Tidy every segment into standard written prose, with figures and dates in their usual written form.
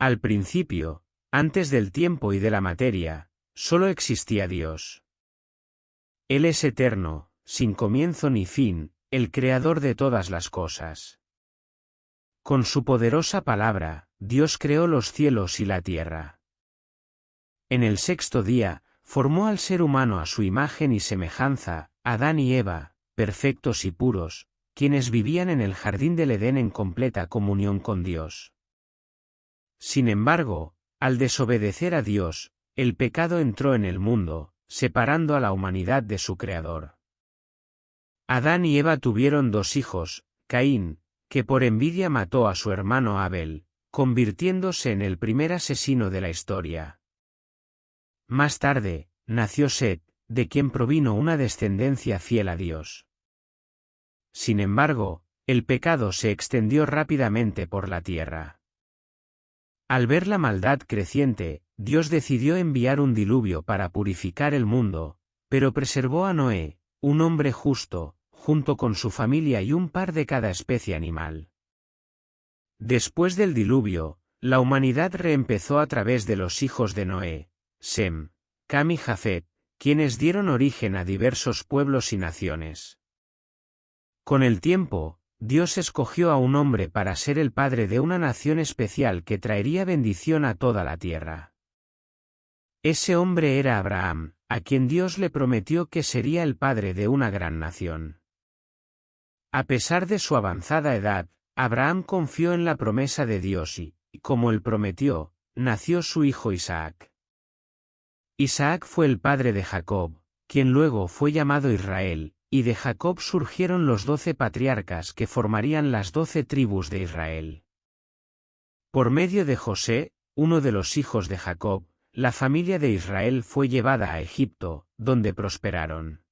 Al principio, antes del tiempo y de la materia, solo existía Dios. Él es eterno, sin comienzo ni fin, el creador de todas las cosas. Con su poderosa palabra, Dios creó los cielos y la tierra. En el sexto día, formó al ser humano a su imagen y semejanza, Adán y Eva, perfectos y puros, quienes vivían en el jardín del Edén en completa comunión con Dios. Sin embargo, al desobedecer a Dios, el pecado entró en el mundo, separando a la humanidad de su Creador. Adán y Eva tuvieron dos hijos, Caín, que por envidia mató a su hermano Abel, convirtiéndose en el primer asesino de la historia. Más tarde, nació Set, de quien provino una descendencia fiel a Dios. Sin embargo, el pecado se extendió rápidamente por la tierra. Al ver la maldad creciente, Dios decidió enviar un diluvio para purificar el mundo, pero preservó a Noé, un hombre justo, junto con su familia y un par de cada especie animal. Después del diluvio, la humanidad reempezó a través de los hijos de Noé, Sem, Cam y Jafet, quienes dieron origen a diversos pueblos y naciones. Con el tiempo, Dios escogió a un hombre para ser el padre de una nación especial que traería bendición a toda la tierra. Ese hombre era Abraham, a quien Dios le prometió que sería el padre de una gran nación. A pesar de su avanzada edad, Abraham confió en la promesa de Dios y, como él prometió, nació su hijo Isaac. Isaac fue el padre de Jacob, quien luego fue llamado Israel, y de Jacob surgieron los 12 patriarcas que formarían las 12 tribus de Israel. Por medio de José, uno de los hijos de Jacob, la familia de Israel fue llevada a Egipto, donde prosperaron.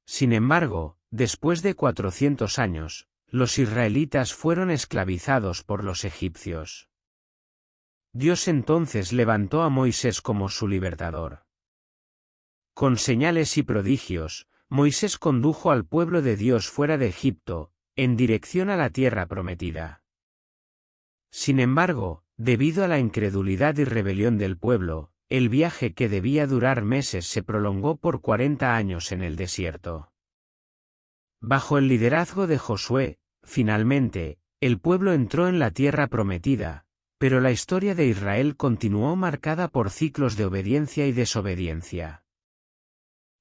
Sin embargo, después de 400 años, los israelitas fueron esclavizados por los egipcios. Dios entonces levantó a Moisés como su libertador. Con señales y prodigios, Moisés condujo al pueblo de Dios fuera de Egipto, en dirección a la tierra prometida. Sin embargo, debido a la incredulidad y rebelión del pueblo, el viaje que debía durar meses se prolongó por 40 años en el desierto. Bajo el liderazgo de Josué, finalmente, el pueblo entró en la tierra prometida, pero la historia de Israel continuó marcada por ciclos de obediencia y desobediencia.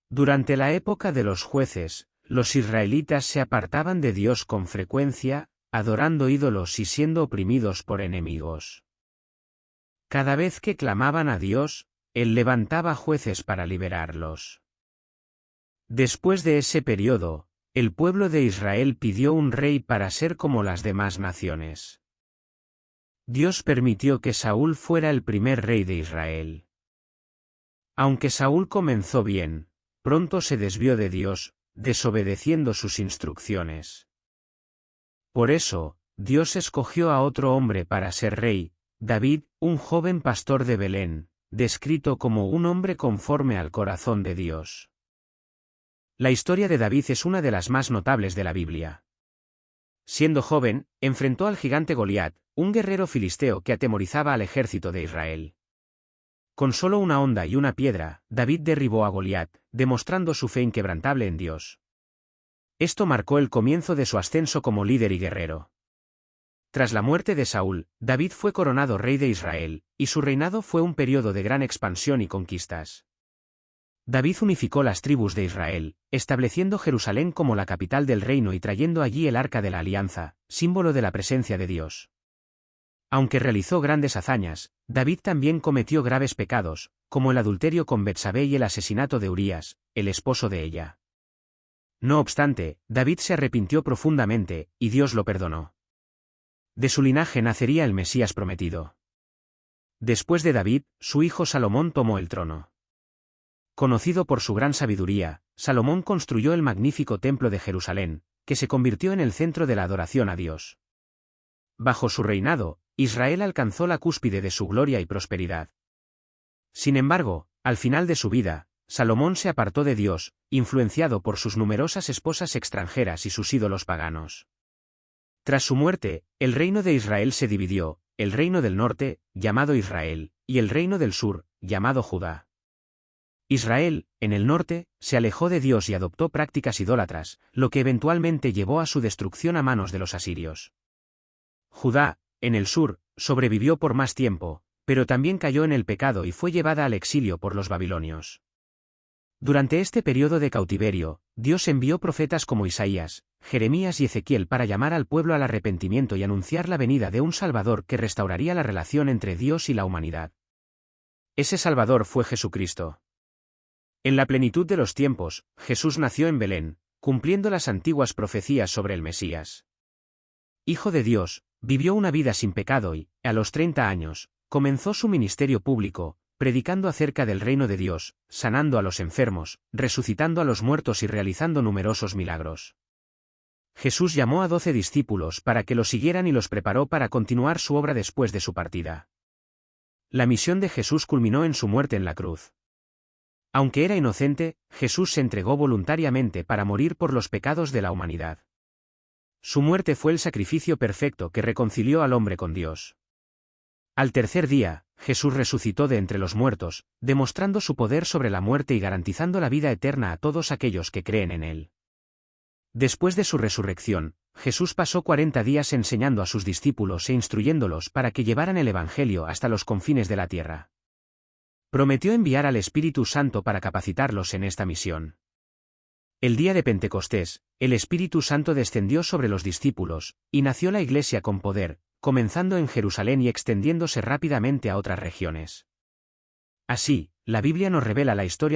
Durante la época de los jueces, los israelitas se apartaban de Dios con frecuencia, adorando ídolos y siendo oprimidos por enemigos. Cada vez que clamaban a Dios, Él levantaba jueces para liberarlos. Después de ese periodo, el pueblo de Israel pidió un rey para ser como las demás naciones. Dios permitió que Saúl fuera el primer rey de Israel. Aunque Saúl comenzó bien, pronto se desvió de Dios, desobedeciendo sus instrucciones. Por eso, Dios escogió a otro hombre para ser rey, David, un joven pastor de Belén, descrito como un hombre conforme al corazón de Dios. La historia de David es una de las más notables de la Biblia. Siendo joven, enfrentó al gigante Goliat, un guerrero filisteo que atemorizaba al ejército de Israel. Con solo una honda y una piedra, David derribó a Goliat, demostrando su fe inquebrantable en Dios. Esto marcó el comienzo de su ascenso como líder y guerrero. Tras la muerte de Saúl, David fue coronado rey de Israel, y su reinado fue un periodo de gran expansión y conquistas. David unificó las tribus de Israel, estableciendo Jerusalén como la capital del reino y trayendo allí el Arca de la Alianza, símbolo de la presencia de Dios. Aunque realizó grandes hazañas, David también cometió graves pecados, como el adulterio con Betsabé y el asesinato de Urías, el esposo de ella. No obstante, David se arrepintió profundamente, y Dios lo perdonó. De su linaje nacería el Mesías prometido. Después de David, su hijo Salomón tomó el trono. Conocido por su gran sabiduría, Salomón construyó el magnífico templo de Jerusalén, que se convirtió en el centro de la adoración a Dios. Bajo su reinado, Israel alcanzó la cúspide de su gloria y prosperidad. Sin embargo, al final de su vida, Salomón se apartó de Dios, influenciado por sus numerosas esposas extranjeras y sus ídolos paganos. Tras su muerte, el reino de Israel se dividió, el reino del norte, llamado Israel, y el reino del sur, llamado Judá. Israel, en el norte, se alejó de Dios y adoptó prácticas idólatras, lo que eventualmente llevó a su destrucción a manos de los asirios. Judá, en el sur, sobrevivió por más tiempo, pero también cayó en el pecado y fue llevada al exilio por los babilonios. Durante este periodo de cautiverio, Dios envió profetas como Isaías, Jeremías y Ezequiel para llamar al pueblo al arrepentimiento y anunciar la venida de un Salvador que restauraría la relación entre Dios y la humanidad. Ese Salvador fue Jesucristo. En la plenitud de los tiempos, Jesús nació en Belén, cumpliendo las antiguas profecías sobre el Mesías. Hijo de Dios, vivió una vida sin pecado y, a los 30 años, comenzó su ministerio público, predicando acerca del reino de Dios, sanando a los enfermos, resucitando a los muertos y realizando numerosos milagros. Jesús llamó a 12 discípulos para que lo siguieran y los preparó para continuar su obra después de su partida. La misión de Jesús culminó en su muerte en la cruz. Aunque era inocente, Jesús se entregó voluntariamente para morir por los pecados de la humanidad. Su muerte fue el sacrificio perfecto que reconcilió al hombre con Dios. Al tercer día, Jesús resucitó de entre los muertos, demostrando su poder sobre la muerte y garantizando la vida eterna a todos aquellos que creen en él. Después de su resurrección, Jesús pasó 40 días enseñando a sus discípulos e instruyéndolos para que llevaran el Evangelio hasta los confines de la tierra. Prometió enviar al Espíritu Santo para capacitarlos en esta misión. El día de Pentecostés, el Espíritu Santo descendió sobre los discípulos, y nació la Iglesia con poder, comenzando en Jerusalén y extendiéndose rápidamente a otras regiones. Así, la Biblia nos revela la historia